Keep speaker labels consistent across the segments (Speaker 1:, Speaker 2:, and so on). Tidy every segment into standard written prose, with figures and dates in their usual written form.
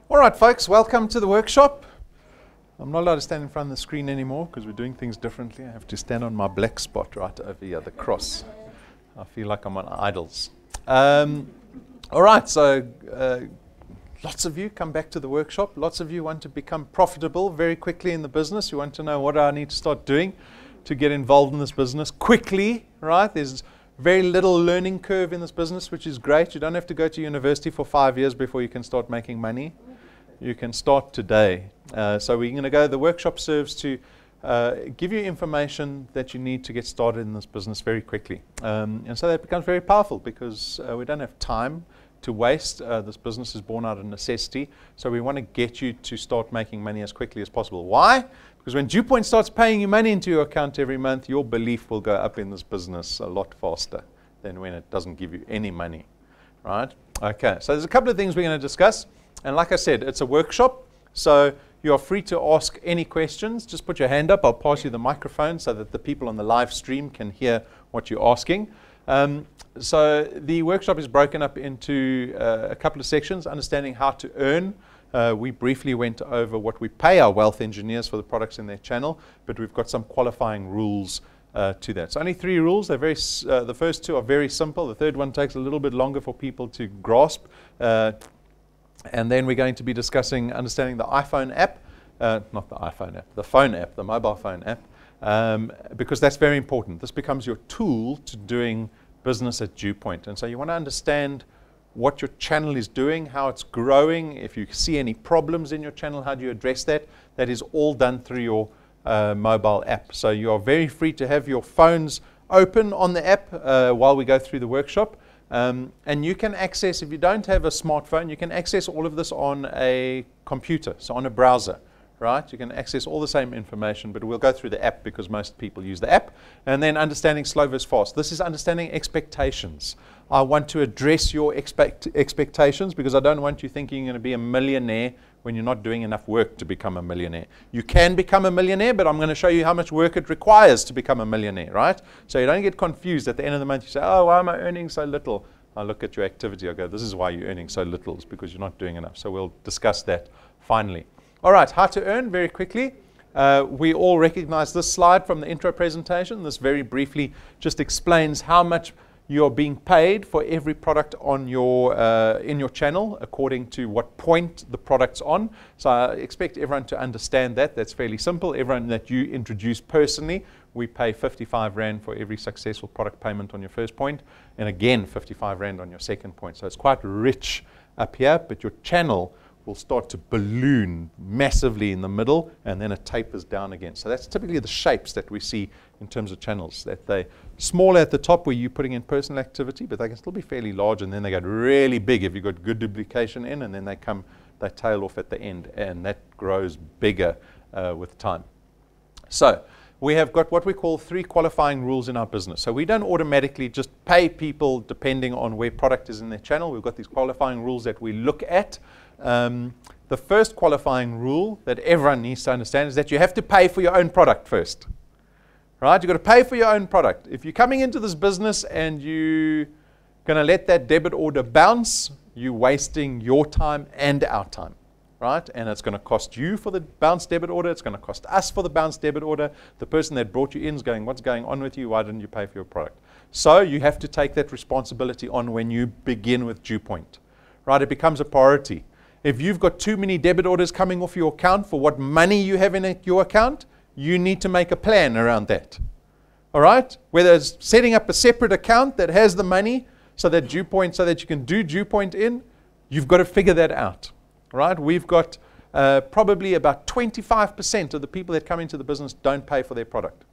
Speaker 1: All right, folks, welcome to the workshop. I'm not allowed to stand in front of the screen anymore because we're doing things differently. I have to stand on my black spot right over here, the cross. I feel like I'm on idols. All right, so lots of you come back to the workshop. Lots of you want to become profitable very quickly in the business. You want to know what do I need to start doing to get involved in this business quickly, right? There's very little learning curve in this business, which is great. You don't have to go to university for 5 years before you can start making money. You can start today. So we're going to go, the workshop serves to give you information that you need to get started in this business very quickly. And so that becomes very powerful because we don't have time to waste. This business is born out of necessity. So we want to get you to start making money as quickly as possible. Why? Because when DuePoint starts paying you money into your account every month, your belief will go up in this business a lot faster than when it doesn't give you any money, right? Okay, so there's a couple of things we're going to discuss. And like I said, it's a workshop, so you are free to ask any questions. Just put your hand up. I'll pass you the microphone so that the people on the live stream can hear what you're asking. So the workshop is broken up into a couple of sections, understanding how to earn. We briefly went over what we pay our wealth engineers for the products in their channel, but we've got some qualifying rules to that. So only 3 rules. They're very, the first 2 are very simple. The third one takes a little bit longer for people to grasp. And then we're going to be discussing understanding the iPhone app, not the iPhone app, the phone app, the mobile phone app, because that's very important. This becomes your tool to doing business at DuePoint. And so you want to understand what your channel is doing, how it's growing. If you see any problems in your channel, how do you address that? That is all done through your mobile app. So you are very free to have your phones open on the app while we go through the workshop. And you can access, if you don't have a smartphone, you can access all of this on a computer, so on a browser, right? You can access all the same information, but we'll go through the app because most people use the app. And then understanding slow versus fast. This is understanding expectations. I want to address your expectations because I don't want you thinking you're going to be a millionaire when you're not doing enough work to become a millionaire. You can become a millionaire, but I'm going to show you how much work it requires to become a millionaire, right? So you don't get confused. At the end of the month, you say, oh, why am I earning so little? I look at your activity. I go, this is why you're earning so little. It's because you're not doing enough. So we'll discuss that finally. All right, how to earn very quickly. We all recognize this slide from the intro presentation. This very briefly just explains how much you're being paid for every product on your in your channel according to what point the product's on. So I expect everyone to understand that. That's fairly simple. Everyone that you introduce personally, we pay 55 Rand for every successful product payment on your first point, and again 55 Rand on your second point. So it's quite rich up here, but your channel will start to balloon massively in the middle, and then it tapers down again. So that's typically the shapes that we see in terms of channels, that they're small at the top where you're putting in personal activity, but they can still be fairly large, and then they get really big if you've got good duplication in, and then they tail off at the end, and that grows bigger with time. So we have got what we call 3 qualifying rules in our business. So we don't automatically just pay people depending on where product is in their channel. We've got these qualifying rules that we look at. The first qualifying rule that everyone needs to understand is that you have to pay for your own product first. Right? You've got to pay for your own product. If you're coming into this business and you're going to let that debit order bounce, you're wasting your time and our time. Right? And it's going to cost you for the bounce debit order. It's going to cost us for the bounce debit order. The person that brought you in is going, what's going on with you? Why didn't you pay for your product? So you have to take that responsibility on when you begin with DuePoint. Right? It becomes a priority. If you've got too many debit orders coming off your account for what money you have in your account, you need to make a plan around that. All right? Whether it's setting up a separate account that has the money so that you can do DuePoint in, you've got to figure that out. Right? We've got probably about 25% of the people that come into the business don't pay for their product.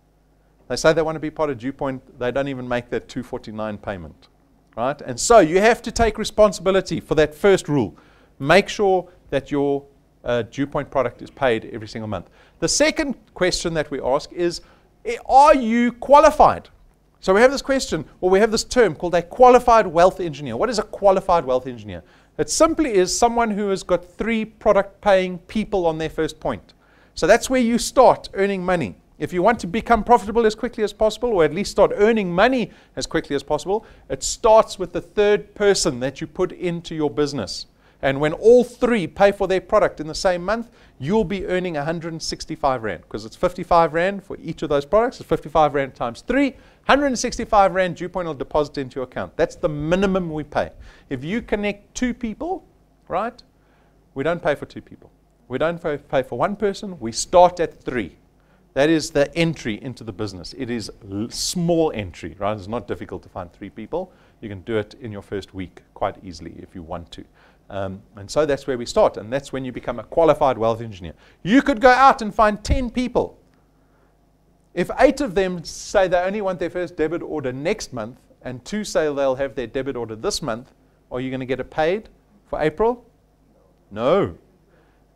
Speaker 1: They say they want to be part of DuePoint, they don't even make that 249 payment. Right? And so you have to take responsibility for that first rule. Make sure that your DuePoint product is paid every single month. The second question that we ask is, are you qualified? So we have this question, or we have this term called a qualified wealth engineer. What is a qualified wealth engineer? It simply is someone who has got 3 product paying people on their first point. So that's where you start earning money. If you want to become profitable as quickly as possible, or at least start earning money as quickly as possible, it starts with the 3rd person that you put into your business. And when all three pay for their product in the same month, you'll be earning 165 Rand, because it's 55 Rand for each of those products. It's 55 Rand times 3, 165 Rand DuePoint will deposit into your account. That's the minimum we pay. If you connect 2 people, right, we don't pay for 2 people. We don't pay for 1 person. We start at 3. That is the entry into the business. It is small entry, right? It's not difficult to find 3 people. You can do it in your first week quite easily if you want to. And so that's where we start, and that's when you become a qualified wealth engineer. You could go out and find 10 people. If 8 of them say they only want their first debit order next month, and 2 say they'll have their debit order this month, are you going to get it paid for April? No,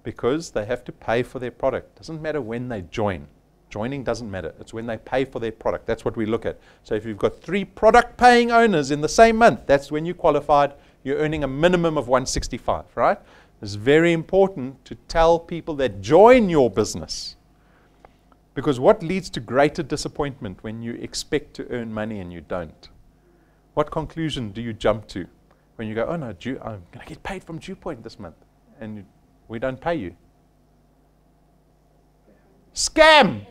Speaker 1: because they have to pay for their product. It doesn't matter when they join. Joining doesn't matter. It's when they pay for their product. That's what we look at. So if you've got 3 product paying owners in the same month, that's when you qualified. You're earning a minimum of 165, right? It's very important to tell people that join your business. Because what leads to greater disappointment when you expect to earn money and you don't? What conclusion do you jump to when you go, oh no, I'm going to get paid from DuePoint this month, and we don't pay you? Scam!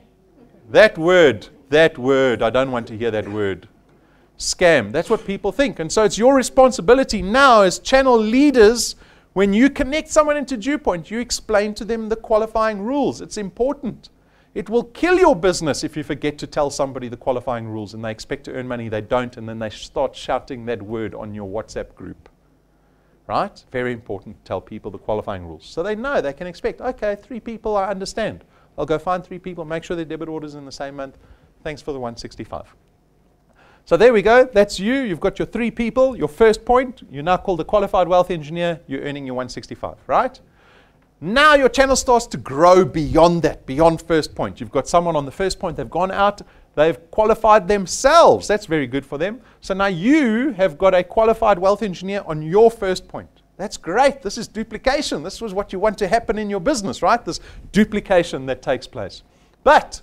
Speaker 1: That word, I don't want to hear that word. Scam. That's what people think. And so it's your responsibility now as channel leaders, when you connect someone into DuePoint, you explain to them the qualifying rules. It's important. It will kill your business if you forget to tell somebody the qualifying rules and they expect to earn money, they don't, and then they start shouting that word on your WhatsApp group. Right? Very important to tell people the qualifying rules. So they know, they can expect, okay, 3 people, I understand. I'll go find 3 people, make sure their debit order's in the same month. Thanks for the 165. So there we go. That's you. You've got your 3 people, your first point. You're now called a qualified wealth engineer. You're earning your 165, right? Now your channel starts to grow beyond that, beyond first point. You've got someone on the first point. They've gone out. They've qualified themselves. That's very good for them. So now you have got a qualified wealth engineer on your first point. That's great. This is duplication. This was what you want to happen in your business, right? This duplication that takes place. But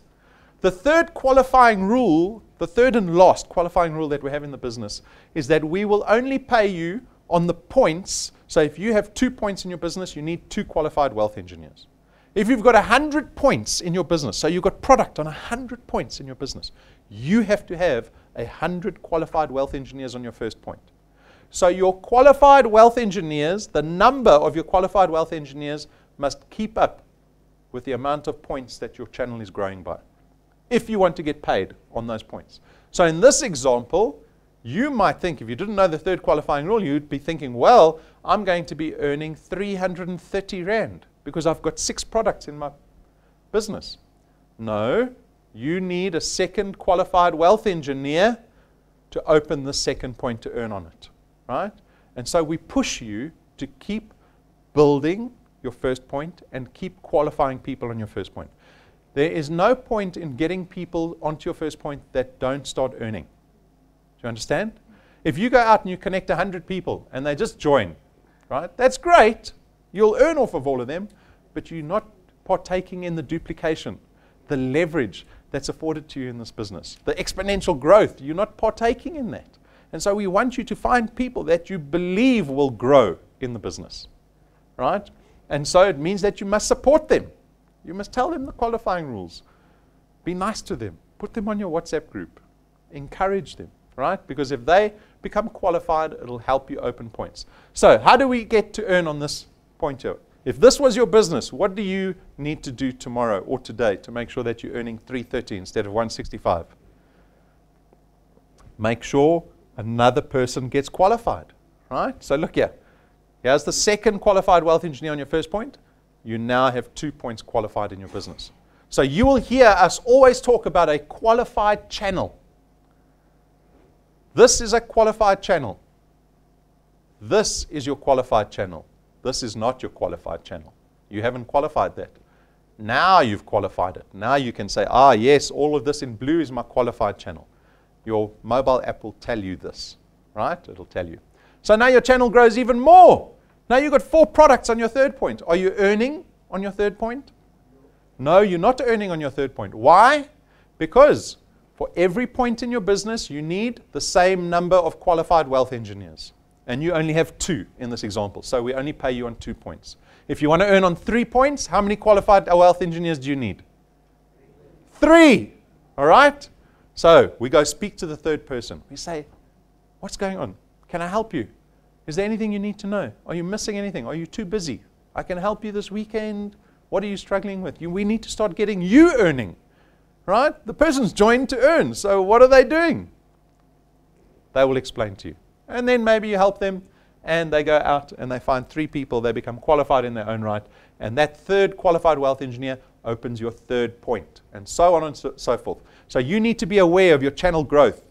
Speaker 1: the third qualifying rule, the third and last qualifying rule that we have in the business is that we will only pay you on the points. So if you have 2 points in your business, you need 2 qualified wealth engineers. If you've got 100 points in your business, so you've got product on 100 points in your business, you have to have 100 qualified wealth engineers on your first point. So your qualified wealth engineers, the number of your qualified wealth engineers must keep up with the amount of points that your channel is growing by, if you want to get paid on those points. So in this example, you might think, if you didn't know the third qualifying rule, you'd be thinking, well, I'm going to be earning 330 Rand because I've got 6 products in my business. No, you need a second qualified wealth engineer to open the second point to earn on it. Right? And so we push you to keep building your first point and keep qualifying people on your first point. There is no point in getting people onto your first point that don't start earning. Do you understand? If you go out and you connect 100 people and they just join, right? That's great. You'll earn off of all of them, but you're not partaking in the duplication, the leverage that's afforded to you in this business, the exponential growth. You're not partaking in that. And so we want you to find people that you believe will grow in the business, right? And so it means that you must support them. You must tell them the qualifying rules. Be nice to them. Put them on your WhatsApp group. Encourage them, right? Because if they become qualified, it'll help you open points. So how do we get to earn on this point here? If this was your business, what do you need to do tomorrow or today to make sure that you're earning 330 instead of 165? Make sure another person gets qualified, right? So look here. Here's the second qualified wealth engineer on your first point. You now have 2 points qualified in your business. So you will hear us always talk about a qualified channel. This is a qualified channel. This is your qualified channel. This is not your qualified channel. You haven't qualified that. Now you've qualified it. Now you can say, ah, yes, all of this in blue is my qualified channel. Your mobile app will tell you this, right? It'll tell you. So now your channel grows even more. Now you've got 4 products on your third point. Are you earning on your third point? No, you're not earning on your third point. Why? Because for every point in your business, you need the same number of qualified wealth engineers. and you only have 2 in this example, so we only pay you on 2 points. If you want to earn on 3 points, how many qualified wealth engineers do you need? 3. All right? So we go speak to the third person. We say, what's going on? Can I help you? Is there anything you need to know? Are you missing anything? Are you too busy? I can help you this weekend. What are you struggling with? We need to start getting you earning. Right? The person's joined to earn. So what are they doing? They will explain to you. And then maybe you help them, and they go out and they find 3 people. They become qualified in their own right. And that third qualified wealth engineer opens your third point, and so on and so forth. So you need to be aware of your channel growth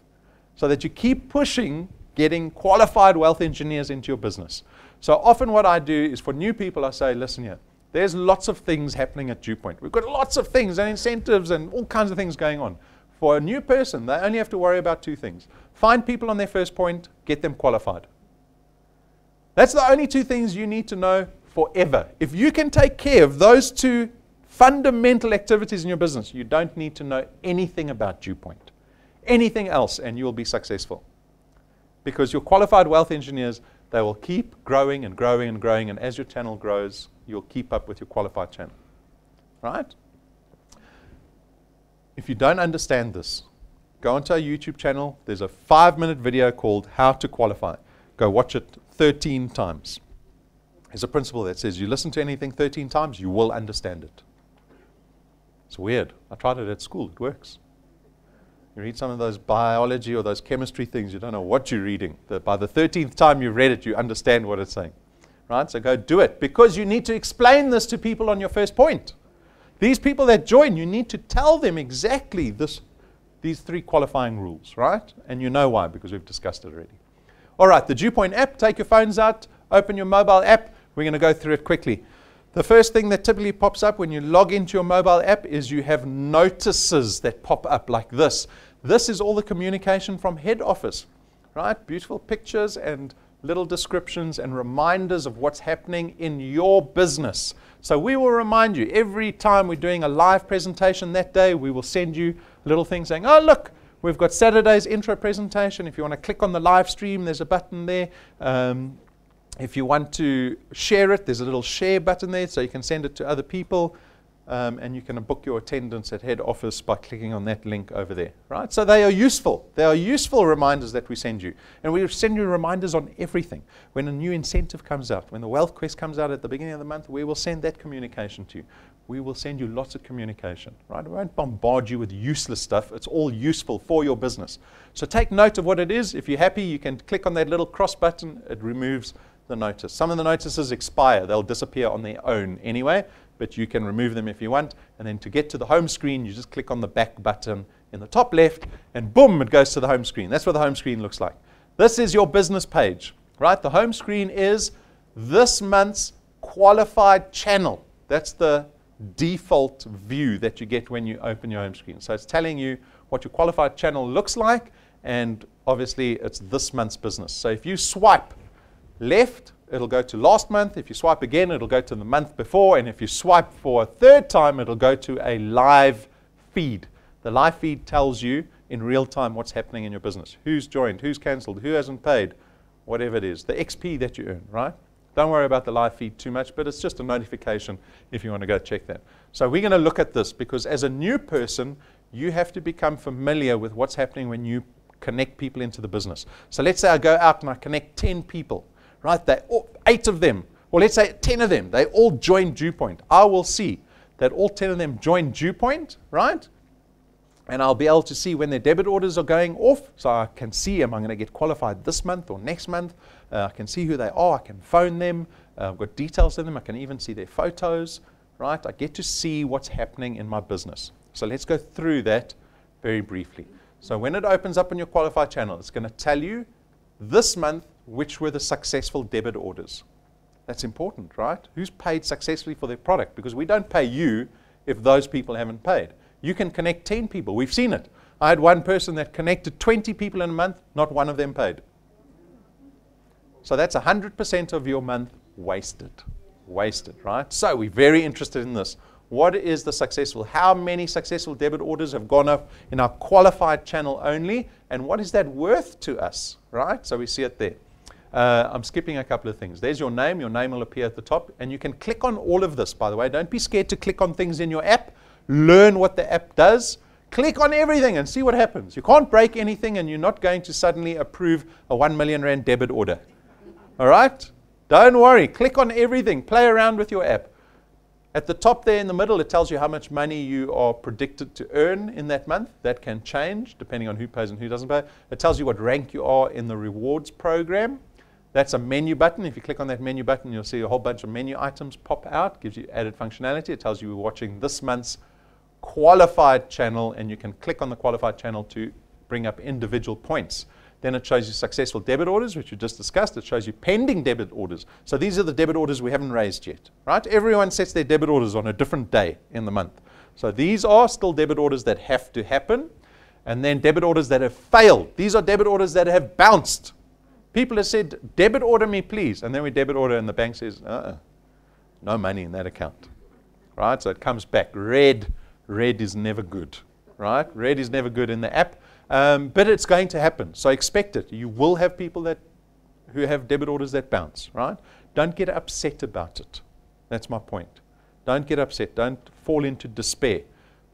Speaker 1: so that you keep pushing getting qualified wealth engineers into your business. So often what I do is for new people, I say, listen here, there's lots of things happening at DuePoint. We've got lots of things and incentives and all kinds of things going on. For a new person, they only have to worry about 2 things. Find people on their first point, get them qualified. That's the only 2 things you need to know forever. If you can take care of those 2 fundamental activities in your business, you don't need to know anything about DuePoint. Anything else, and you will be successful. Because your qualified wealth engineers, they will keep growing and growing and growing, and as your channel grows, you'll keep up with your qualified channel. Right? If you don't understand this, go onto our YouTube channel. There's a 5-minute video called How to Qualify. Go watch it 13 times. There's a principle that says you listen to anything 13 times, you will understand it. It's weird. I tried it at school. It works. You read some of those biology or those chemistry things, you don't know what you're reading. By the 13th time you've read it, you understand what it's saying. Right? So go do it, because you need to explain this to people on your first point. These people that join, you need to tell them exactly these 3 qualifying rules, right? And you know why, because we've discussed it already. All right, the DuePoint app, take your phones out, open your mobile app. We're going to go through it quickly. The first thing that typically pops up when you log into your mobile app is you have notices that pop up like this. This is all the communication from head office, right? Beautiful pictures and little descriptions and reminders of what's happening in your business. So we will remind you every time we're doing a live presentation that day, we will send you little things saying, oh, look, we've got Saturday's intro presentation. If you want to click on the live stream, there's a button there. If you want to share it, there's a little share button there, so you can send it to other people. And you can book your attendance at head office by clicking on that link over there, right? So they are useful. They are useful reminders that we send you. And we send you reminders on everything. When a new incentive comes out, when the Wealth Quest comes out at the beginning of the month, we will send that communication to you. We will send you lots of communication, right? We won't bombard you with useless stuff. It's all useful for your business. So take note of what it is. If you're happy, you can click on that little cross button. It removes the notice. Some of the notices expire. They'll disappear on their own anyway, but you can remove them if you want. And then to get to the home screen, you just click on the back button in the top left, and boom, it goes to the home screen. That's what the home screen looks like. This is your business page, right? The home screen is this month's qualified channel. That's the default view that you get when you open your home screen. So it's telling you what your qualified channel looks like, and obviously it's this month's business. So if you swipe left, it'll go to last month. If you swipe again, it'll go to the month before. And if you swipe for a 3rd time, it'll go to a live feed. The live feed tells you in real time what's happening in your business. Who's joined, who's cancelled, who hasn't paid, whatever it is. The XP that you earn, right? Don't worry about the live feed too much, but it's just a notification if you want to go check that. So we're going to look at this because as a new person, you have to become familiar with what's happening when you connect people into the business. So let's say I go out and I connect 10 people. Right, 8 of them, or let's say 10 of them, they all join DuePoint. I will see that all 10 of them join DuePoint, right? And I'll be able to see when their debit orders are going off, so I can see am I going to get qualified this month or next month. I can see who they are. I can phone them. I've got details of them. I can even see their photos, right? I get to see what's happening in my business. So let's go through that very briefly. So when it opens up on your qualified channel, it's going to tell you this month which were the successful debit orders. That's important, right? Who's paid successfully for their product? Because we don't pay you if those people haven't paid. You can connect 10 people. We've seen it. I had one person that connected 20 people in a month, not one of them paid. So that's 100% of your month wasted. Wasted, right? So we're very interested in this. What is the successful? How many successful debit orders have gone up in our qualified channel only? And what is that worth to us, right? So we see it there. I'm skipping a couple of things. There's your name. Your name will appear at the top. And you can click on all of this, by the way. Don't be scared to click on things in your app. Learn what the app does. Click on everything and see what happens. You can't break anything, and you're not going to suddenly approve a 1 million rand debit order. All right? Don't worry. Click on everything. Play around with your app. At the top there in the middle, it tells you how much money you are predicted to earn in that month. That can change depending on who pays and who doesn't pay. It tells you what rank you are in the rewards program. That's a menu button. If you click on that menu button, you'll see a whole bunch of menu items pop out. Gives you added functionality. It tells you you're watching this month's qualified channel, and you can click on the qualified channel to bring up individual points. Then it shows you successful debit orders, which we just discussed. It shows you pending debit orders. So these are the debit orders we haven't raised yet, right? Everyone sets their debit orders on a different day in the month. So these are still debit orders that have to happen. And then debit orders that have failed. These are debit orders that have bounced. People have said, debit order me, please. And then we debit order, and the bank says, no money in that account, right? So it comes back. Red is never good, right? Red is never good in the app. But it's going to happen, so expect it. You will have people who have debit orders that bounce, right? Don't get upset about it. That's my point. Don't get upset. Don't fall into despair.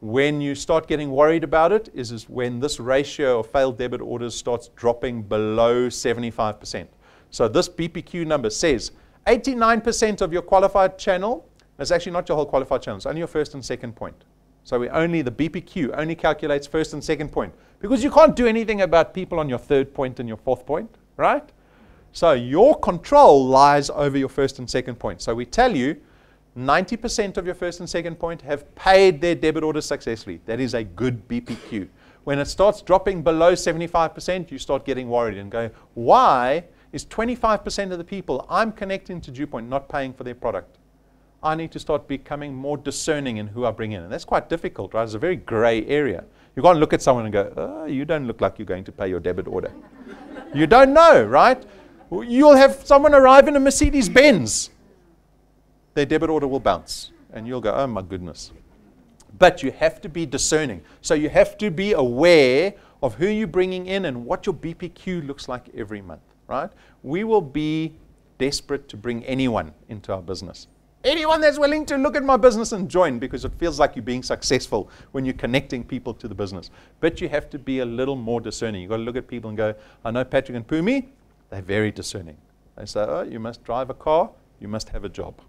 Speaker 1: When you start getting worried about it is when this ratio of failed debit orders starts dropping below 75%. So this BPQ number says 89% of your qualified channel. That's actually not your whole qualified channel. It's only your first and second point. So the BPQ only calculates first and second point, because you can't do anything about people on your third point and your fourth point, right? So your control lies over your first and second point. So we tell you 90% of your first and second point have paid their debit orders successfully. That is a good BPQ. When it starts dropping below 75%, you start getting worried and going, why is 25% of the people I'm connecting to DuePoint not paying for their product? I need to start becoming more discerning in who I bring in. And that's quite difficult, right? It's a very gray area. You can't look at someone and go, oh, you don't look like you're going to pay your debit order. You don't know, right? You'll have someone arrive in a Mercedes-Benz. Their debit order will bounce. And you'll go, oh, my goodness. But you have to be discerning. So you have to be aware of who you're bringing in and what your BPQ looks like every month, right? We will be desperate to bring anyone into our business. Anyone that's willing to look at my business and join, because it feels like you're being successful when you're connecting people to the business. But you have to be a little more discerning. You've got to look at people and go, I know Patrick and Pumi, they're very discerning. They say, oh, you must drive a car, you must have a job.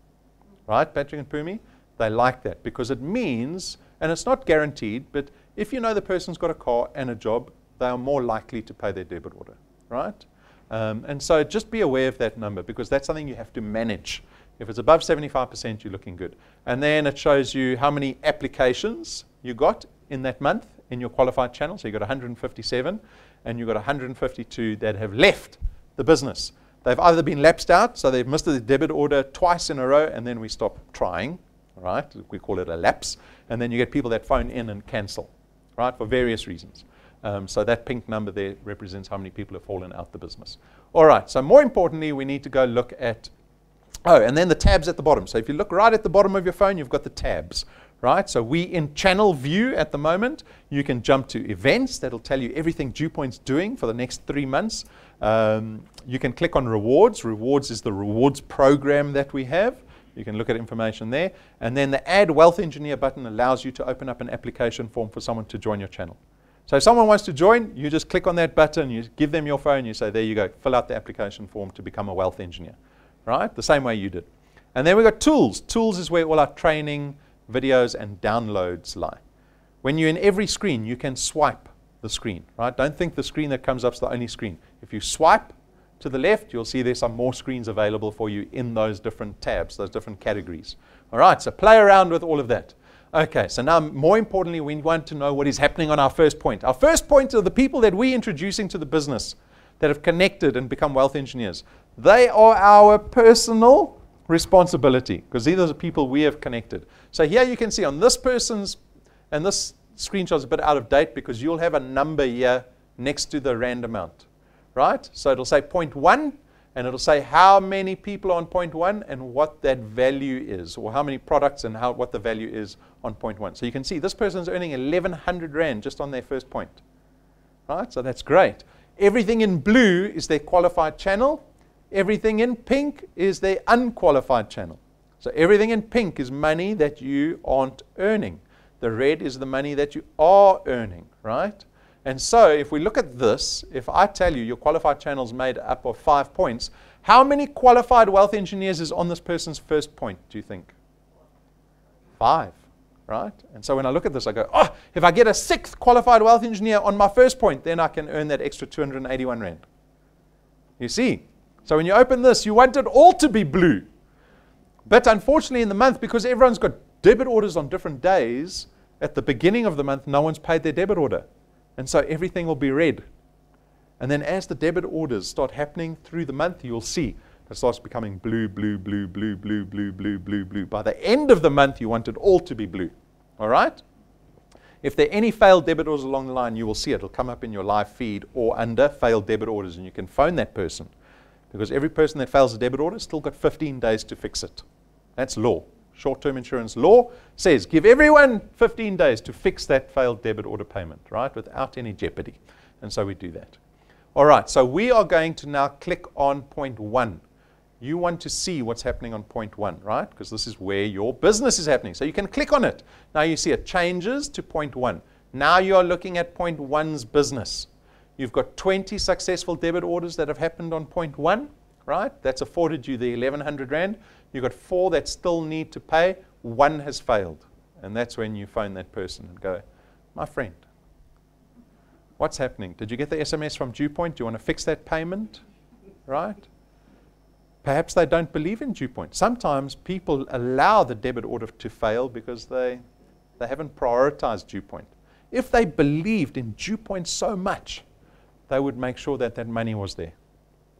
Speaker 1: Right, Patrick and Pumi? They like that because it means, and it's not guaranteed, but if you know the person's got a car and a job, they are more likely to pay their debit order, right? And so just be aware of that number, because that's something you have to manage. If it's above 75%, you're looking good. And then it shows you how many applications you got in that month in your qualified channel. So you got 157, and you got 152 that have left the business. They've either been lapsed out, so they've missed the debit order twice in a row, and then we stop trying, right? We call it a lapse. And then you get people that phone in and cancel, right, for various reasons. So that pink number there represents how many people have fallen out the business. All right, so more importantly, we need to go look at, and then the tabs at the bottom. So if you look right at the bottom of your phone, you've got the tabs, right? So we in channel view at the moment. You can jump to events. That'll tell you everything DuePoint's doing for the next 3 months. You can click on rewards. Rewards is the rewards program that we have. You can look at information there. And then the Add Wealth Engineer button allows you to open up an application form for someone to join your channel. So if someone wants to join, you just click on that button, you give them your phone, you say, there you go, fill out the application form to become a wealth engineer, right? The same way you did. And then we've got tools. Tools is where all our training, videos, and downloads lie. When you're in every screen, you can swipe the screen, right? Don't think the screen that comes up is the only screen. If you swipe to the left, you'll see there's some more screens available for you in those different tabs, those different categories. All right, so play around with all of that. Okay, so now more importantly, we want to know what is happening on our first point. Our first point are the people that we're introducing to the business that have connected and become wealth engineers. They are our personal responsibility, because these are the people we have connected. So here you can see on this person's, and this screenshot is a bit out of date because you'll have a number here next to the rand amount, right? So it'll say 0.1, and it'll say how many people are on 0.1 and what that value is, or how many products and what the value is on 0.1. So you can see this person's earning 1,100 rand just on their first point, right? So that's great. Everything in blue is their qualified channel. Everything in pink is their unqualified channel. So everything in pink is money that you aren't earning. The red is the money that you are earning, right? And so if we look at this, if I tell you your qualified channel is made up of 5 points, how many qualified wealth engineers is on this person's first point, do you think? 5, right? And so when I look at this, I go, oh, if I get a 6th qualified wealth engineer on my first point, then I can earn that extra 281 Rand. You see? So when you open this, you want it all to be blue. But unfortunately in the month, because everyone's got debit orders on different days, at the beginning of the month, no one's paid their debit order. And so everything will be red. And then as the debit orders start happening through the month, you'll see it starts becoming blue, blue, blue, blue, blue, blue, blue, blue, blue. By the end of the month, you want it all to be blue. All right? If there are any failed debit orders along the line, you will see it. It'll come up in your live feed or under failed debit orders, and you can phone that person. Because every person that fails a debit order has still got 15 days to fix it. That's law. Short-term insurance law says give everyone 15 days to fix that failed debit order payment, right, without any jeopardy. And so we do that. All right, so we are going to now click on point 1. You want to see what's happening on point 1, right? Because this is where your business is happening. So you can click on it. Now you see it changes to point 1. Now you are looking at point 1's business. You've got 20 successful debit orders that have happened on point 1, right? That's afforded you the 1,100 Rand. You've got 4 that still need to pay. 1 has failed. And that's when you phone that person and go, my friend, what's happening? Did you get the SMS from DuePoint? Do you want to fix that payment? Right? Perhaps they don't believe in DuePoint. Sometimes people allow the debit order to fail because they haven't prioritized DuePoint. If they believed in DuePoint so much, they would make sure that that money was there.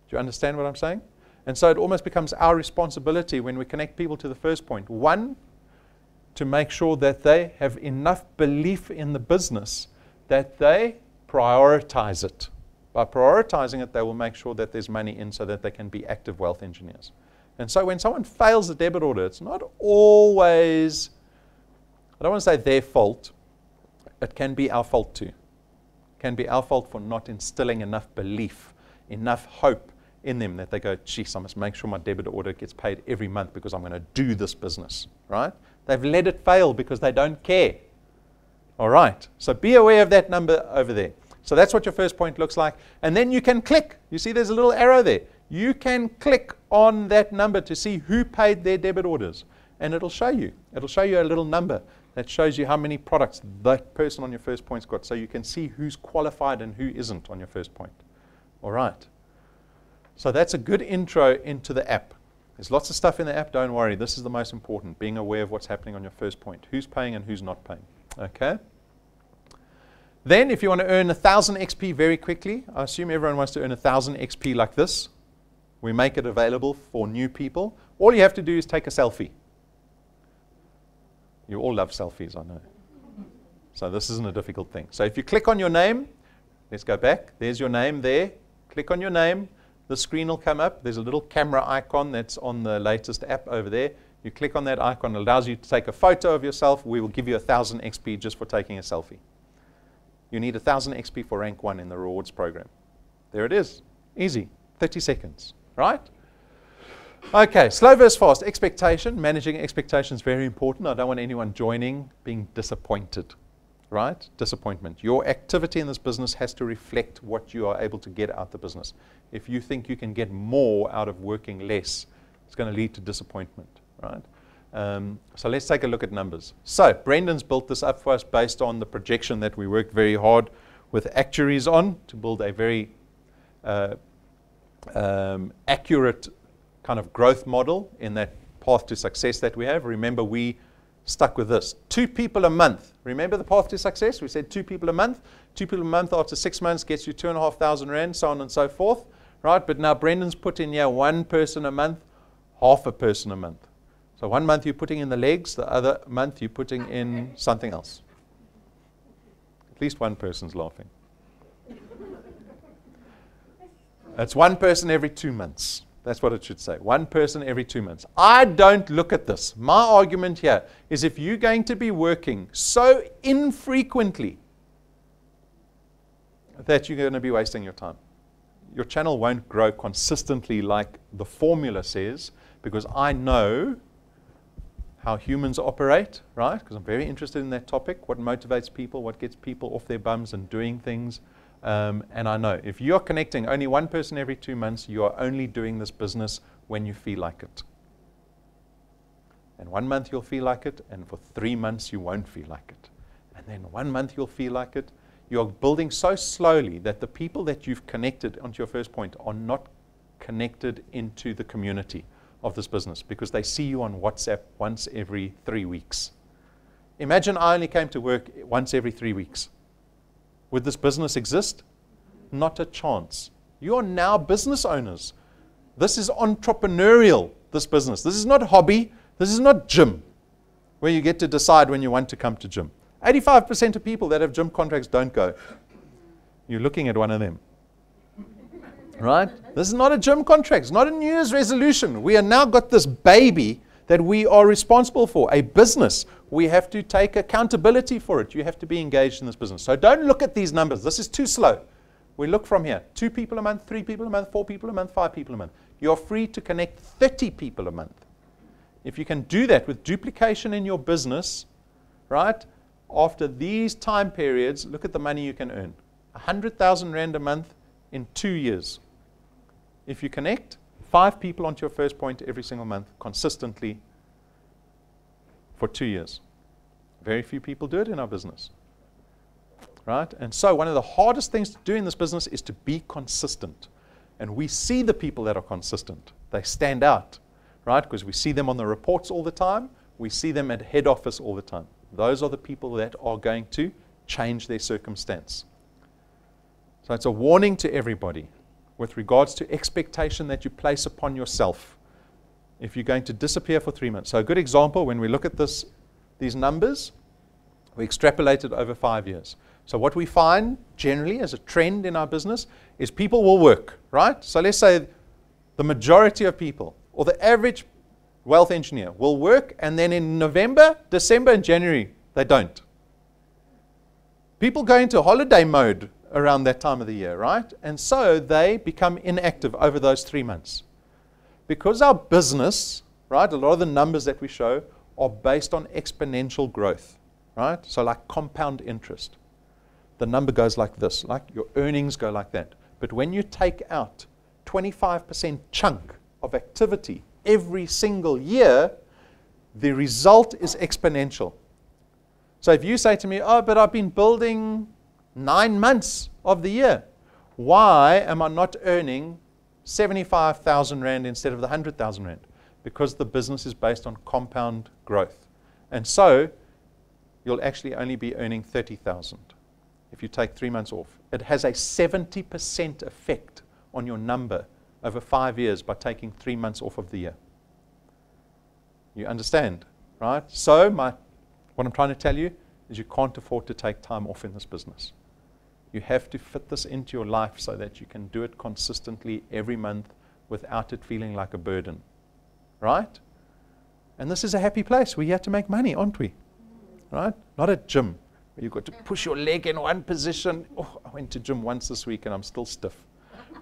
Speaker 1: Do you understand what I'm saying? And so it almost becomes our responsibility when we connect people to the first point. 1, to make sure that they have enough belief in the business that they prioritize it. By prioritizing it, they will make sure that there's money in so that they can be active wealth engineers. And so when someone fails a debit order, it's not always, I don't want to say their fault, it can be our fault too. It can be our fault for not instilling enough belief, enough hope in them that they go, geez, I must make sure my debit order gets paid every month because I'm going to do this business, right? They've let it fail because they don't care. All right, so be aware of that number over there. So that's what your first point looks like. And then you can click. You see there's a little arrow there. You can click on that number to see who paid their debit orders. And it'll show you. It'll show you a little number that shows you how many products that person on your first point's got. So you can see who's qualified and who isn't on your first point. All right. So that's a good intro into the app. There's lots of stuff in the app. Don't worry. This is the most important, being aware of what's happening on your first point. Who's paying and who's not paying. Okay? Then, if you want to earn 1,000 XP very quickly, I assume everyone wants to earn 1,000 XP like this. We make it available for new people. All you have to do is take a selfie. You all love selfies, I know. So this isn't a difficult thing. So if you click on your name, let's go back. There's your name there. Click on your name. The screen will come up. There's a little camera icon that's on the latest app over there. You click on that icon. It allows you to take a photo of yourself. We will give you 1,000 XP just for taking a selfie. You need 1,000 XP for rank 1 in the rewards program. There it is. Easy. 30 seconds. Right? Okay, slow versus fast. Expectation. Managing expectations is very important. I don't want anyone joining being disappointed. Right? Disappointment. Your activity in this business has to reflect what you are able to get out the business. If you think you can get more out of working less, it's going to lead to disappointment. Right? So let's take a look at numbers. So Brendan's built this up for us based on the projection that we worked very hard with actuaries on to build a very accurate kind of growth model in that path to success that we have. Remember, we stuck with this. 2 people a month. Remember the path to success? We said 2 people a month. 2 people a month after 6 months gets you 2,500 Rand, so on and so forth. Right? But now Brendan's put in here 1 person a month, half a person a month. So 1 month you're putting in the legs, the other month you're putting in something else. At least one person's laughing. That's 1 person every 2 months. That's what it should say. 1 person every 2 months. I don't look at this. My argument here is if you're going to be working so infrequently that you're going to be wasting your time. your channel won't grow consistently like the formula says, because I know how humans operate, right? Because I'm very interested in that topic, what motivates people, what gets people off their bums and doing things. And I know if you're connecting only one person every 2 months, you are only doing this business when you feel like it. And 1 month you'll feel like it, and for 3 months you won't feel like it. And then 1 month you'll feel like it. You're building so slowly that the people that you've connected onto your first point are not connected into the community of this business, because they see you on WhatsApp once every 3 weeks. Imagine I only came to work once every 3 weeks. Would this business exist? Not a chance. You are now business owners. This is entrepreneurial, this business. This is not hobby. This is not gym, where you get to decide when you want to come to gym. 85% of people that have gym contracts don't go. You're looking at one of them. Right? This is not a gym contract. It's not a New Year's resolution. We have now got this baby that we are responsible for, a business. We have to take accountability for it. You have to be engaged in this business. So don't look at these numbers. This is too slow. We look from here. 2 people a month, 3 people a month, 4 people a month, 5 people a month. You're free to connect 30 people a month. If you can do that with duplication in your business, right, after these time periods, look at the money you can earn. 100,000 Rand a month in 2 years. If you connect 5 people onto your first point every single month consistently for 2 years. Very few people do it in our business. Right? And so one of the hardest things to do in this business is to be consistent. And we see the people that are consistent. They stand out. Right? Because we see them on the reports all the time. We see them at head office all the time. Those are the people that are going to change their circumstance. So it's a warning to everybody with regards to expectation that you place upon yourself if you're going to disappear for 3 months. So a good example, when we look at these numbers, we extrapolate it over 5 years. So what we find generally as a trend in our business is people will work, right? So let's say the majority of people, or the average wealth engineer, will work, and then in November, December, and January, they don't. People go into holiday mode around that time of the year, right? And so they become inactive over those 3 months. Because our business, right, a lot of the numbers that we show are based on exponential growth, right? So like compound interest. The number goes like this, like your earnings go like that. But when you take out 25% chunk of activity every single year, the result is exponential. So if you say to me, oh, but I've been building 9 months of the year, why am I not earning 75,000 Rand instead of the 100,000 Rand? Because the business is based on compound growth. And so you'll actually only be earning 30,000 if you take 3 months off. It has a 70% effect on your number over 5 years by taking 3 months off of the year. You understand, right? So what I'm trying to tell you is you can't afford to take time off in this business. You have to fit this into your life so that you can do it consistently every month without it feeling like a burden, right? And this is a happy place. We're here to make money, aren't we? Right? Not a gym where you've got to push your leg in one position. Oh, I went to gym once this week and I'm still stiff.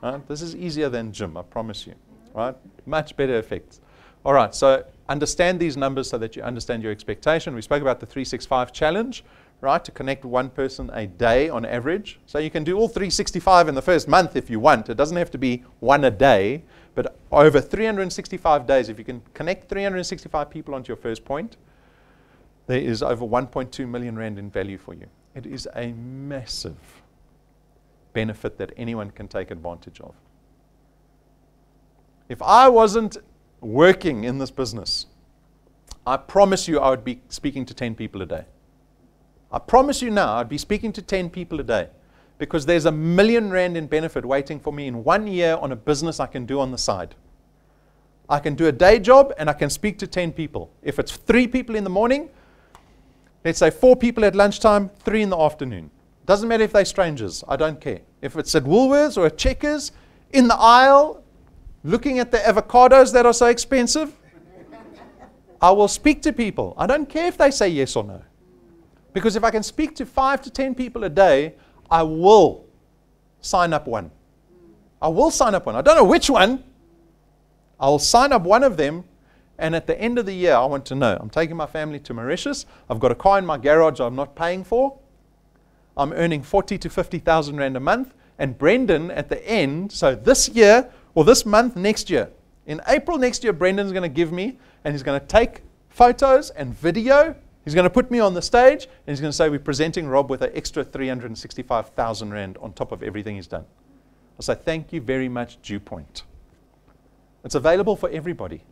Speaker 1: Right? This is easier than gym, I promise you. Right? Much better effects. All right, so understand these numbers so that you understand your expectation. We spoke about the 365 challenge, right, to connect one person a day on average. So you can do all 365 in the first month if you want. It doesn't have to be one a day, but over 365 days, if you can connect 365 people onto your first point, there is over 1.2 million Rand in value for you. It is a massive benefit that anyone can take advantage of. If I wasn't working in this business, I promise you I would be speaking to 10 people a day. I promise you now I'd be speaking to 10 people a day, because there's R1 million in benefit waiting for me in 1 year on a business I can do on the side. I can do a day job and I can speak to 10 people. If it's 3 people in the morning, let's say 4 people at lunchtime, 3 in the afternoon. Doesn't matter if they're strangers, I don't care. If it's at Woolworths or at Checkers, in the aisle, looking at the avocados that are so expensive, I will speak to people. I don't care if they say yes or no. Because if I can speak to 5 to 10 people a day, I will sign up one. I will sign up one. I don't know which one. I'll sign up one of them, and at the end of the year, I want to know. I'm taking my family to Mauritius. I've got a car in my garage I'm not paying for. I'm earning 40 to 50,000 rand a month. And Brendan, at the end, so this year, or this month, next year, in April next year, Brendan's going to give me, and he's going to take photos and video. He's going to put me on the stage, and he's going to say, we're presenting Rob with an extra 365,000 rand on top of everything he's done. I'll say, thank you very much, DuePoint. It's available for everybody.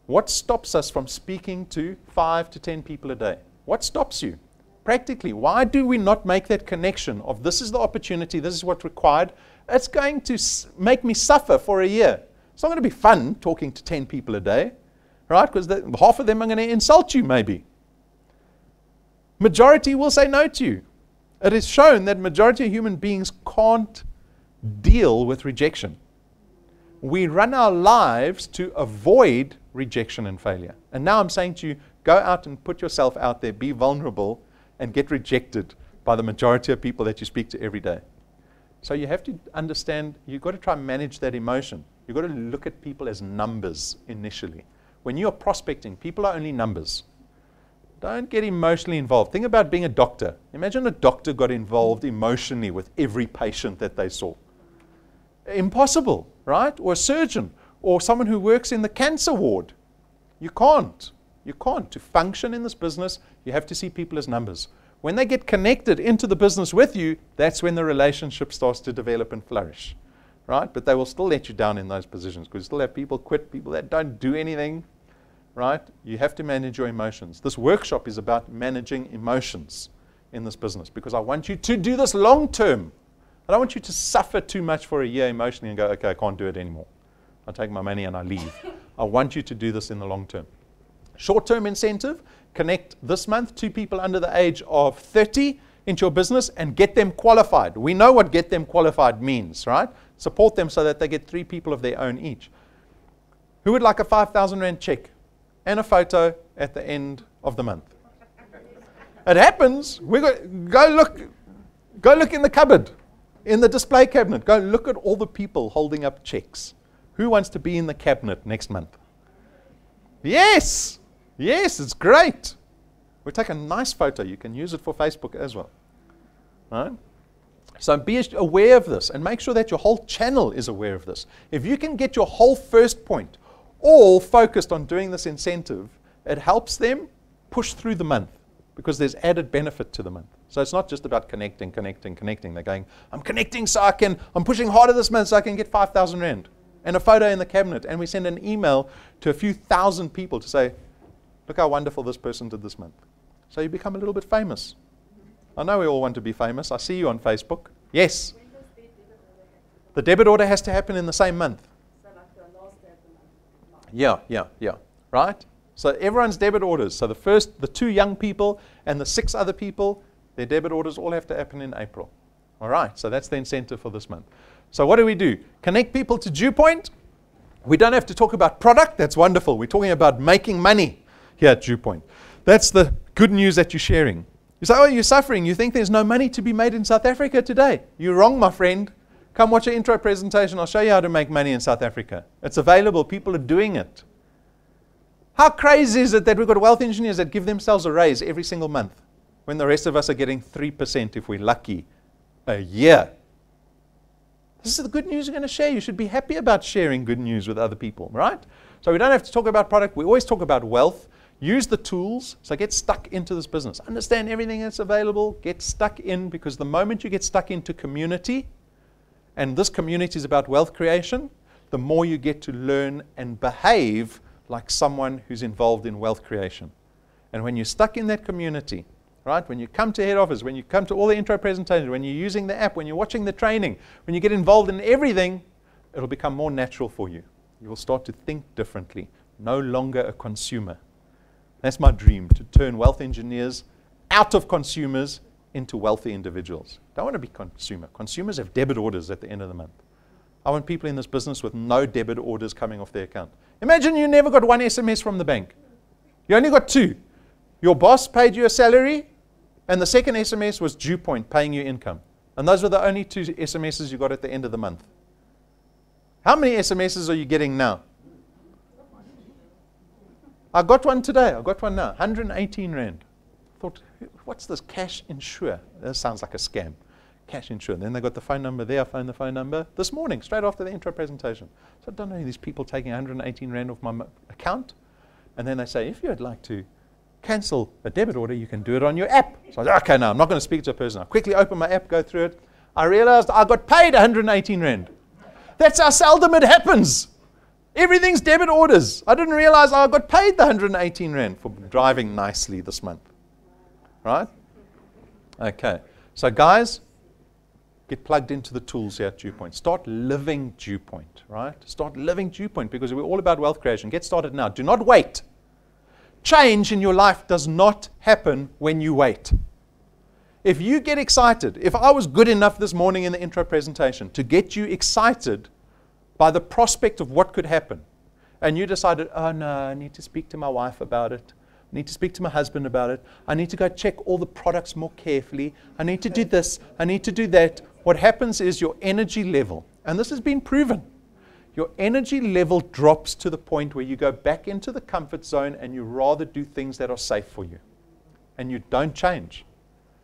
Speaker 1: What stops us from speaking to 5 to 10 people a day? What stops you? Practically, why do we not make that connection of this is the opportunity, this is what's required? It's going to make me suffer for a year. It's not going to be fun talking to 10 people a day, right? Because half of them are going to insult you maybe. Majority will say no to you. It is shown that majority of human beings can't deal with rejection. We run our lives to avoid rejection and failure. And now I'm saying to you, go out and put yourself out there, be vulnerable, and get rejected by the majority of people that you speak to every day. So you have to understand, you've got to try and manage that emotion. You've got to look at people as numbers initially. When you're prospecting, people are only numbers. Don't get emotionally involved. Think about being a doctor. Imagine a doctor got involved emotionally with every patient that they saw. Impossible, right? Or a surgeon, or someone who works in the cancer ward. You can't. You can't. To function in this business, you have to see people as numbers. When they get connected into the business with you, that's when the relationship starts to develop and flourish, right? But they will still let you down in those positions because you still have people quit, people that don't do anything, right? You have to manage your emotions. This workshop is about managing emotions in this business because I want you to do this long term. I don't want you to suffer too much for a year emotionally and go, okay, I can't do it anymore. I take my money and I leave. I want you to do this in the long term. Short-term incentive, connect this month 2 people under the age of 30 into your business and get them qualified. We know what get them qualified means, right? Support them so that they get 3 people of their own each. Who would like a 5,000 rand check and a photo at the end of the month? It happens. Go look in the cupboard, in the display cabinet. Go look at all the people holding up checks. Who wants to be in the cabinet next month? Yes. Yes, it's great. We'll take a nice photo. You can use it for Facebook as well. Right? So be aware of this and make sure that your whole channel is aware of this. If you can get your whole first point all focused on doing this incentive, it helps them push through the month because there's added benefit to the month. So it's not just about connecting. They're going, I'm connecting so I'm pushing harder this month so I can get 5,000 rand and a photo in the cabinet. And we send an email to a few thousand people to say, look how wonderful this person did this month. So you become a little bit famous. I know we all want to be famous. I see you on Facebook. Yes.
Speaker 2: When does the debit order have to come?
Speaker 1: The debit order has to happen in the same month.
Speaker 2: So like the last day of the month?
Speaker 1: Yeah. Right? So everyone's debit orders. So the 2 young people and the 6 other people, their debit orders all have to happen in April. All right. So that's the incentive for this month. So what do? Connect people to DuePoint. We don't have to talk about product. That's wonderful. We're talking about making money here at DuePoint. That's the good news that you're sharing. You say, oh, you're suffering. You think there's no money to be made in South Africa today. You're wrong, my friend. Come watch an intro presentation. I'll show you how to make money in South Africa. It's available. People are doing it. How crazy is it that we've got wealth engineers that give themselves a raise every single month when the rest of us are getting 3% if we're lucky a year? This is the good news you're going to share. You should be happy about sharing good news with other people, right? So we don't have to talk about product. We always talk about wealth. Use the tools. So get stuck into this business. Understand everything that's available. Get stuck in, because the moment you get stuck into community, and this community is about wealth creation, the more you get to learn and behave like someone who's involved in wealth creation. And when you're stuck in that community, right, when you come to head office, when you come to all the intro presentations, when you're using the app, when you're watching the training, when you get involved in everything, it'll become more natural for you. You will start to think differently, no longer a consumer. That's my dream, to turn wealth engineers out of consumers into wealthy individuals. Don't want to be consumer. Consumers have debit orders at the end of the month. I want people in this business with no debit orders coming off their account. Imagine you never got 1 SMS from the bank. You only got 2. Your boss paid you a salary, and the second SMS was DuePoint paying you income. And those were the only 2 SMSs you got at the end of the month. How many SMSs are you getting now? I got one today. I got one now. 118 Rand. Thought, what's this? Cash Insure. That sounds like a scam. Cash Insure. Then they got the phone number there. I phoned the phone number this morning, straight after the intro presentation. So I don't know these people taking 118 Rand off my account. And then they say, if you'd like to cancel a debit order, you can do it on your app. So I said, okay, no, I'm not going to speak to a person. I quickly open my app, go through it. I realized I got paid 118 Rand. That's how seldom it happens. Everything's debit orders. I didn't realize I got paid the 118 Rand for driving nicely this month. Right? Okay. So guys, get plugged into the tools here at DuePoint. Start living DuePoint, right? Start living DuePoint because we're all about wealth creation. Get started now. Do not wait. Change in your life does not happen when you wait. If you get excited, if I was good enough this morning in the intro presentation to get you excited by the prospect of what could happen, and you decided, oh no, I need to speak to my wife about it. I need to speak to my husband about it. I need to go check all the products more carefully. I need to do this. I need to do that. What happens is your energy level, and this has been proven, your energy level drops to the point where you go back into the comfort zone and you rather do things that are safe for you. And you don't change.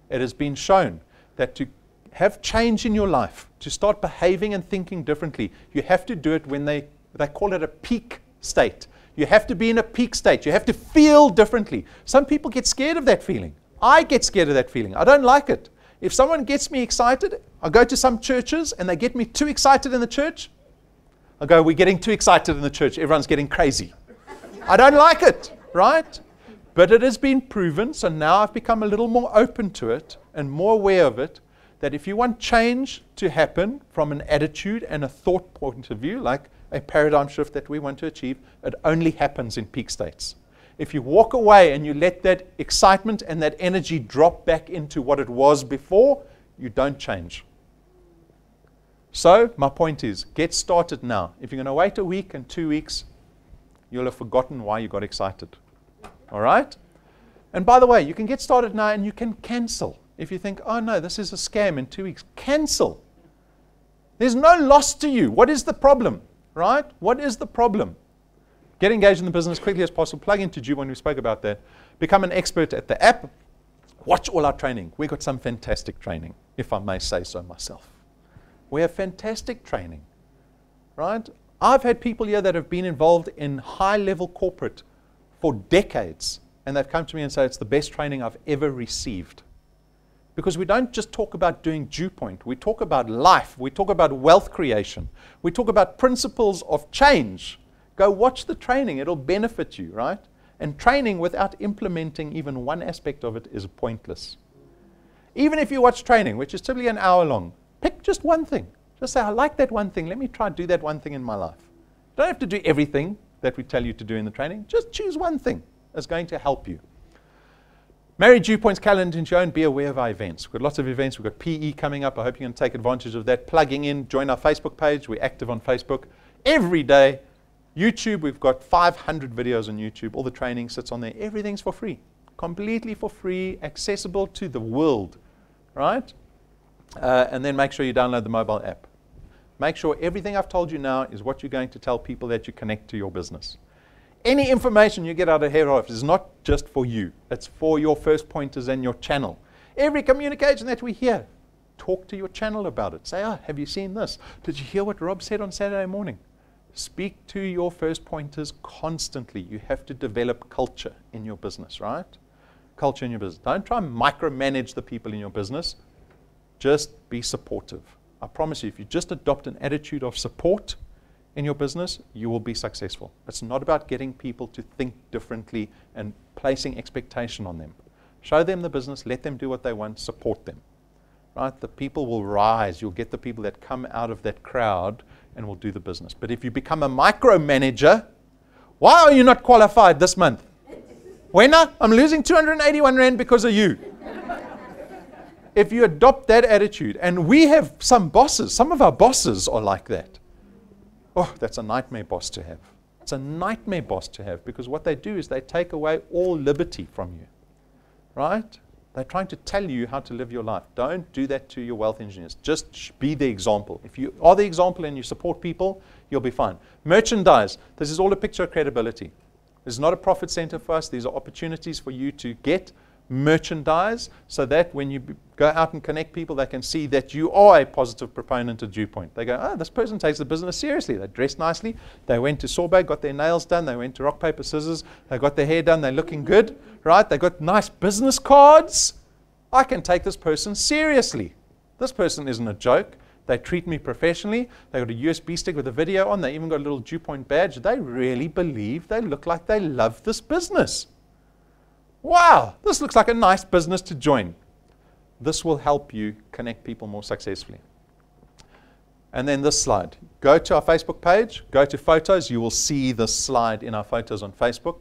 Speaker 1: It has been shown that to have change in your life, to start behaving and thinking differently, you have to do it when they call it a peak state. You have to be in a peak state. You have to feel differently. Some people get scared of that feeling. I get scared of that feeling. I don't like it. If someone gets me excited, I go to some churches and they get me too excited in the church. I go, we're getting too excited in the church. Everyone's getting crazy. I don't like it, right? But it has been proven, so now I've become a little more open to it and more aware of it, that if you want change to happen from an attitude and a thought point of view, like a paradigm shift that we want to achieve, it only happens in peak states. If you walk away and you let that excitement and that energy drop back into what it was before, you don't change. So my point is, get started now. If you're going to wait a week and 2 weeks, you'll have forgotten why you got excited. All right? And by the way, you can get started now and you can cancel. If you think, oh no, this is a scam in 2 weeks, cancel. There's no loss to you. What is the problem? Right? What is the problem? Get engaged in the business as quickly as possible. Plug into DuePoint, we spoke about that. Become an expert at the app. Watch all our training. We got some fantastic training, if I may say so myself. We have fantastic training. Right? I've had people here that have been involved in high-level corporate for decades, and they've come to me and say, it's the best training I've ever received. Because we don't just talk about doing DuePoint. We talk about life. We talk about wealth creation. We talk about principles of change. Go watch the training. It'll benefit you, right? And training without implementing even one aspect of it is pointless. Even if you watch training, which is typically an hour long, pick just one thing. Just say, I like that one thing. Let me try and do that one thing in my life. You don't have to do everything that we tell you to do in the training. Just choose one thing that's going to help you. Marry DuePoint's calendar into your own. Be aware of our events. We've got lots of events. We've got PE coming up. I hope you can take advantage of that. Plugging in. Join our Facebook page. We're active on Facebook every day. YouTube, we've got 500 videos on YouTube. All the training sits on there. Everything's for free. Completely for free. Accessible to the world. Right? And then make sure you download the mobile app. Make sure everything I've told you now is what you're going to tell people that you connect to your business. Any information you get out of here is not just for you. It's for your first pointers and your channel. Every communication that we hear, talk to your channel about it. Say, oh, have you seen this? Did you hear what Rob said on Saturday morning? Speak to your first pointers constantly. You have to develop culture in your business, right? Culture in your business. Don't try and micromanage the people in your business. Just be supportive. I promise you, if you just adopt an attitude of support in your business, you will be successful. It's not about getting people to think differently and placing expectation on them. Show them the business, let them do what they want, support them. Right? The people will rise. You'll get the people that come out of that crowd and will do the business. But if you become a micromanager, why are you not qualified this month? Wenna, I'm losing 281 Rand because of you. If you adopt that attitude, and we have some bosses, some of our bosses are like that. Oh, that's a nightmare boss to have. It's a nightmare boss to have because what they do is they take away all liberty from you. Right? They're trying to tell you how to live your life. Don't do that to your wealth engineers. Just be the example. If you are the example and you support people, you'll be fine. Merchandise. This is all a picture of credibility. This is not a profit center for us. These are opportunities for you to get merchandise so that when you go out and connect people, they can see that you are a positive proponent of DuePoint. They go, oh, this person takes the business seriously. They dress nicely. They went to Sorbet, got their nails done. They went to rock, paper, scissors. They got their hair done. They're looking good, right? They got nice business cards. I can take this person seriously. This person isn't a joke. They treat me professionally. They got a USB stick with a video on. They even got a little DuePoint badge. They really believe, they look like they love this business. Wow, this looks like a nice business to join. This will help you connect people more successfully. And then this slide. Go to our Facebook page, go to photos. You will see this slide in our photos on Facebook.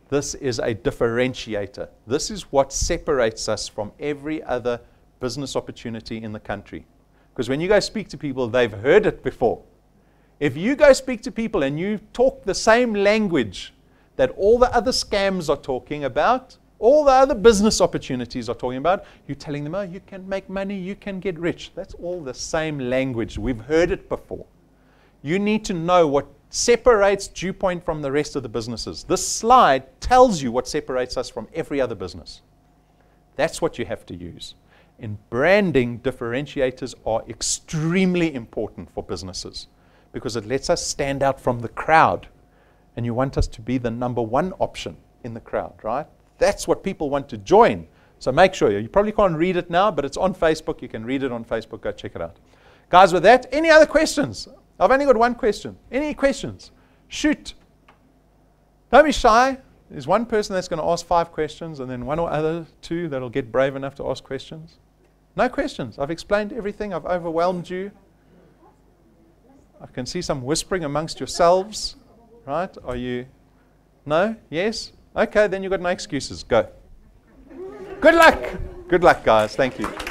Speaker 1: This is a differentiator. This is what separates us from every other business opportunity in the country. Because when you go speak to people, they've heard it before. If you go speak to people and you talk the same language that all the other scams are talking about, all the other business opportunities are talking about, you're telling them, oh, you can make money, you can get rich. That's all the same language. We've heard it before. You need to know what separates DuePoint from the rest of the businesses. This slide tells you what separates us from every other business. That's what you have to use. In branding, differentiators are extremely important for businesses because it lets us stand out from the crowd. And you want us to be the number one option in the crowd, right? That's what people want to join. So make sure, you probably can't read it now, but it's on Facebook. You can read it on Facebook. Go check it out. Guys, with that, any other questions? I've only got one question. Any questions? Shoot. Don't be shy. There's one person that's going to ask 5 questions, and then one or other 2 that'll get brave enough to ask questions. No questions. I've explained everything. I've overwhelmed you. I can see some whispering amongst yourselves. Right? Are you? No? Yes? Okay, then you've got no excuses. Go. Good luck. Good luck, guys. Thank you.